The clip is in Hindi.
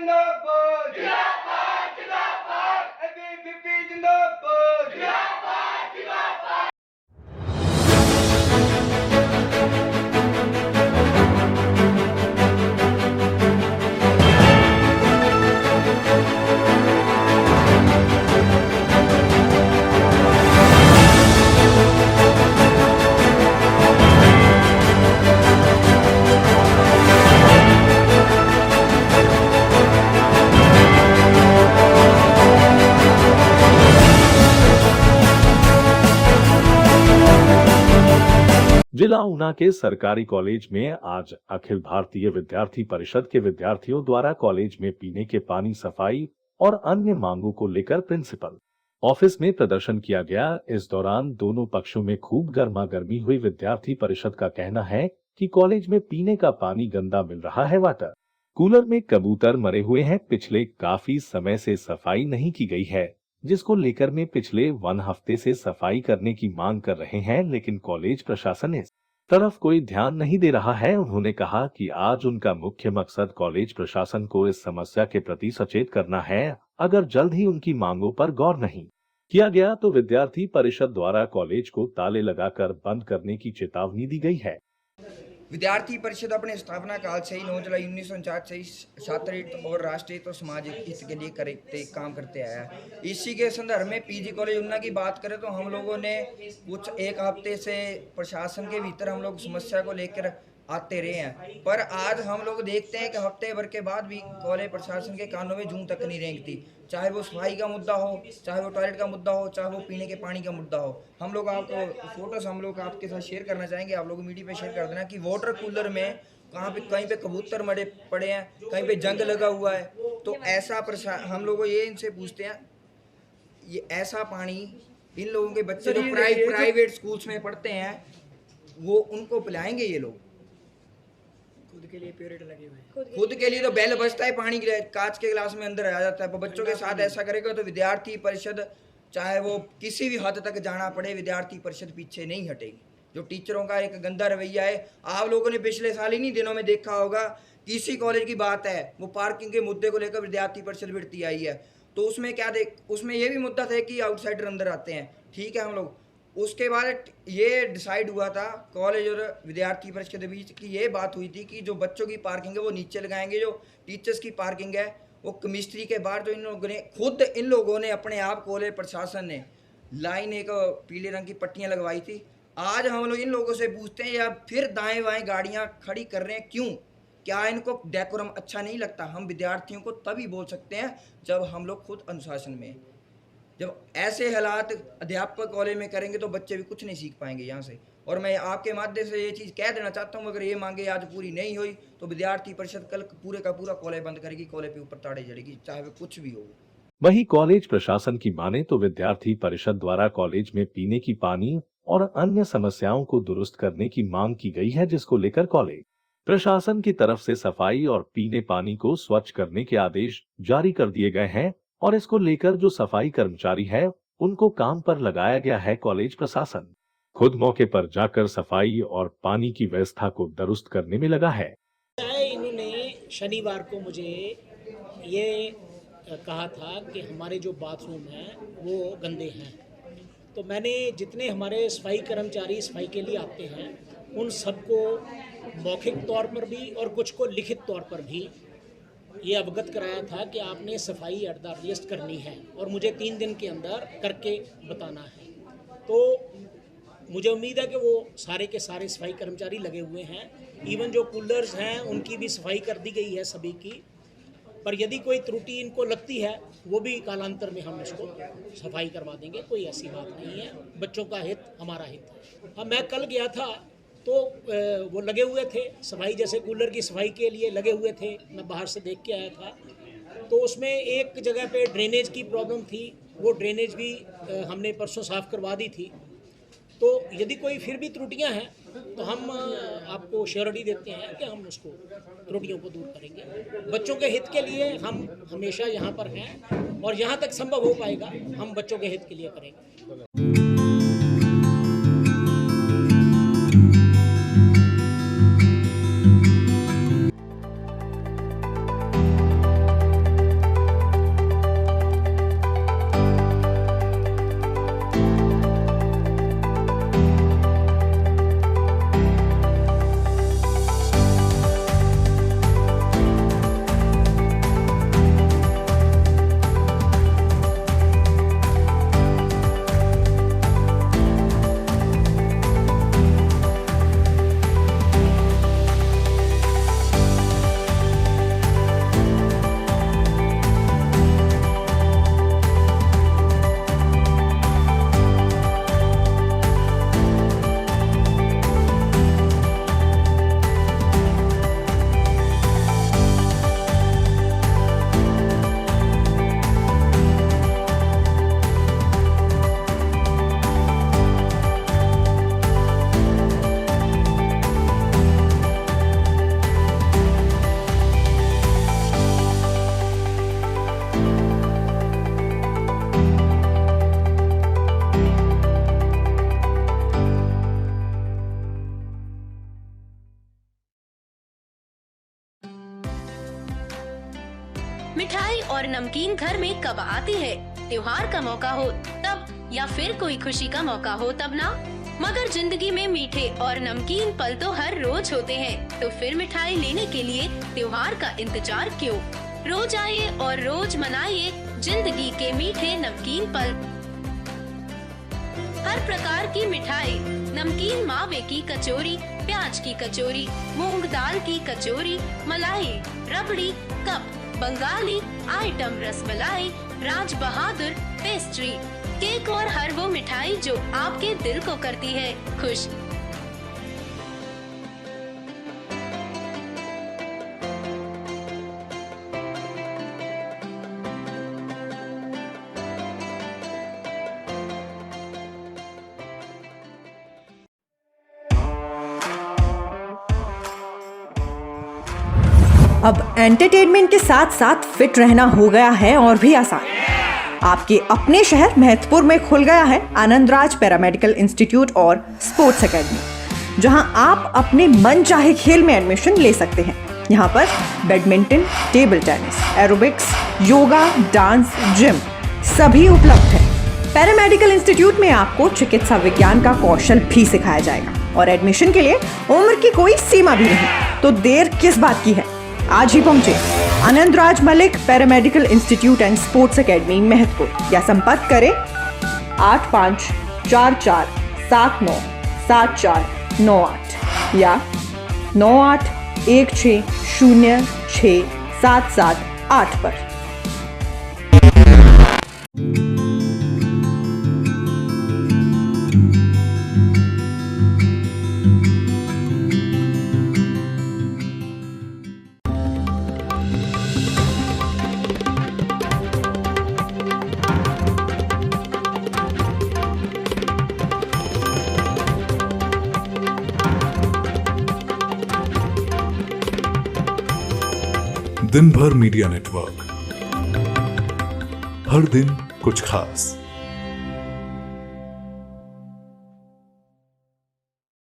जिंदाबाद जिंदाबाद जिंदाबाद एबीवीपी जिंदाबाद जिंदाबाद जिंदाबाद। जिला ऊना के सरकारी कॉलेज में आज अखिल भारतीय विद्यार्थी परिषद के विद्यार्थियों द्वारा कॉलेज में पीने के पानी सफाई और अन्य मांगों को लेकर प्रिंसिपल ऑफिस में प्रदर्शन किया गया। इस दौरान दोनों पक्षों में खूब गर्मा गर्मी हुई। विद्यार्थी परिषद का कहना है कि कॉलेज में पीने का पानी गंदा मिल रहा है, वाटर कूलर में कबूतर मरे हुए हैं। पिछले काफी समय से सफाई नहीं की गई है, जिसको लेकर में पिछले 1 हफ्ते से सफाई करने की मांग कर रहे हैं, लेकिन कॉलेज प्रशासन इस तरफ कोई ध्यान नहीं दे रहा है। उन्होंने कहा कि आज उनका मुख्य मकसद कॉलेज प्रशासन को इस समस्या के प्रति सचेत करना है। अगर जल्द ही उनकी मांगों पर गौर नहीं किया गया तो विद्यार्थी परिषद द्वारा कॉलेज को ताले लगाकर बंद करने की चेतावनी दी गई है। विद्यार्थी परिषद अपने स्थापना काल से ही 9 जुलाई 1949 से छात्र हित और राष्ट्रीय तो सामाजिक हित के लिए काम करते आया है। इसी के संदर्भ में पीजी कॉलेज ऊना की बात करें तो हम लोगों ने कुछ 1 हफ्ते से प्रशासन के भीतर हम लोग समस्या को लेकर आते रहे हैं, पर आज हम लोग देखते हैं कि हफ्ते भर के बाद भी कॉलेज प्रशासन के कानों में जूं तक नहीं रेंगती। चाहे वो सफाई का मुद्दा हो, चाहे वो टॉयलेट का मुद्दा हो, चाहे वो पीने के पानी का मुद्दा हो। हम लोग आपको फोटोस हम लोग आपके साथ शेयर करना चाहेंगे, आप लोग मीडिया पे शेयर कर देना कि वाटर कूलर में कहीं पे कबूतर मरे पड़े हैं, कहीं पे जंग लगा हुआ है। तो ऐसा हम लोग ये इनसे पूछते हैं, ये ऐसा पानी इन लोगों के बच्चे जो प्राइवेट स्कूल्स में पढ़ते हैं वो उनको पिलाएंगे? ये लोग खुद के लिए पीरियड लगे हुए, खुद के लिए तो बेल बजता है, पानी कांच के गिलास में अंदर आ जाता है। पर बच्चों के साथ ऐसा करेगा तो विद्यार्थी परिषद चाहे वो किसी भी हद तक जाना पड़े, विद्यार्थी परिषद पीछे नहीं हटेगी। जो टीचरों का एक गंदा रवैया है, आप लोगों ने पिछले साल इन्हीं दिनों में देखा होगा, किसी कॉलेज की बात है वो पार्किंग के मुद्दे को लेकर विद्यार्थी परिषद भिड़ती आई है। तो उसमें क्या उसमें ये भी मुद्दा था कि आउटसाइडर अंदर आते हैं, ठीक है हम लोग। उसके बाद ये डिसाइड हुआ था कॉलेज और विद्यार्थी परिषद के बीच की ये बात हुई थी कि जो बच्चों की पार्किंग है वो नीचे लगाएंगे, जो टीचर्स की पार्किंग है वो केमिस्ट्री के बाहर। जो इन लोगों ने अपने आप कॉलेज प्रशासन ने लाइन एक पीले रंग की पट्टियां लगवाई थी। आज हम लोग इन लोगों से पूछते हैं या फिर दाएं बाएं गाड़ियां खड़ी कर रहे हैं, क्यों? क्या इनको डेकोरम अच्छा नहीं लगता? हम विद्यार्थियों को तभी बोल सकते हैं जब हम लोग खुद अनुशासन में। जब ऐसे हालात अध्यापक कॉलेज में करेंगे तो बच्चे भी कुछ नहीं सीख पाएंगे यहाँ से। और मैं आपके माध्यम से ये चीज़ कह देना चाहता हूँ, अगर ये मांगे आज पूरी नहीं हुई तो विद्यार्थी परिषद कल पूरे का पूरा कॉलेज बंद करेगी, कॉलेज पे ऊपर ताड़े जड़ेगी, चाहे वो कुछ भी हो। वहीं कॉलेज प्रशासन की माने तो विद्यार्थी परिषद द्वारा कॉलेज में पीने की पानी और अन्य समस्याओं को दुरुस्त करने की मांग की गई है, जिसको लेकर कॉलेज प्रशासन की तरफ से सफाई और पीने पानी को स्वच्छ करने के आदेश जारी कर दिए गए हैं और इसको लेकर जो सफाई कर्मचारी है उनको काम पर लगाया गया है। कॉलेज प्रशासन खुद मौके पर जाकर सफाई और पानी की व्यवस्था को दुरुस्त करने में लगा है। इन्होंने शनिवार को मुझे ये कहा था कि हमारे जो बाथरूम हैं वो गंदे हैं, तो मैंने जितने हमारे सफाई कर्मचारी सफाई के लिए आते हैं उन सबको मौखिक तौर पर भी और कुछ को लिखित तौर पर भी ये अवगत कराया था कि आपने सफाई एट द अर्लीस्ट करनी है और मुझे 3 दिन के अंदर करके बताना है। तो मुझे उम्मीद है कि वो सारे के सारे सफाई कर्मचारी लगे हुए हैं। इवन जो कूलर्स हैं उनकी भी सफाई कर दी गई है सभी की, पर यदि कोई त्रुटि इनको लगती है वो भी कालांतर में हम उसको सफाई करवा देंगे, कोई ऐसी बात नहीं है। बच्चों का हित हमारा हित है। अब मैं कल गया था तो वो लगे हुए थे सफाई, जैसे कूलर की सफाई के लिए लगे हुए थे, मैं बाहर से देख के आया था। तो उसमें एक जगह पे ड्रेनेज की प्रॉब्लम थी, वो ड्रेनेज भी हमने परसों साफ़ करवा दी थी। तो यदि कोई फिर भी त्रुटियां हैं तो हम आपको श्योरिटी देते हैं कि हम उसको त्रुटियों को दूर करेंगे। बच्चों के हित के लिए हम हमेशा यहाँ पर हैं और जहाँ तक संभव हो पाएगा हम बच्चों के हित के लिए करेंगे। मिठाई और नमकीन घर में कब आती है? त्योहार का मौका हो तब, या फिर कोई खुशी का मौका हो तब ना। मगर जिंदगी में मीठे और नमकीन पल तो हर रोज होते हैं, तो फिर मिठाई लेने के लिए त्योहार का इंतजार क्यों? रोज आइए और रोज मनाइए जिंदगी के मीठे नमकीन पल। हर प्रकार की मिठाई, नमकीन मावे की कचौरी, प्याज की कचौरी, मूंग दाल की कचौरी, मलाई, रबड़ी, cup, Bengali item, rasmalai, Raj Bahadur, pastry, cake और हर वो मिठाई जो आपके दिल को करती है खुश। अब एंटरटेनमेंट के साथ साथ फिट रहना हो गया है और भी आसान। आपके अपने शहर महतपुर में खुल गया है आनंदराज पैरामेडिकल इंस्टीट्यूट और स्पोर्ट्स एकेडमी, जहां आप अपने मन चाहे खेल में एडमिशन ले सकते हैं। यहां पर badminton, table tennis, aerobics, yoga, dance, gym सभी उपलब्ध है। पैरामेडिकल इंस्टीट्यूट में आपको चिकित्सा विज्ञान का कौशल भी सिखाया जाएगा और एडमिशन के लिए उम्र की कोई सीमा भी नहीं। तो देर किस बात की है, आज ही पहुंचे Anandraj Malik paramedical institute and sports academy Mahatpur, या संपर्क करें 8544797498 या 9816066778 पर। दिन भर मीडिया नेटवर्क, हर दिन कुछ खास।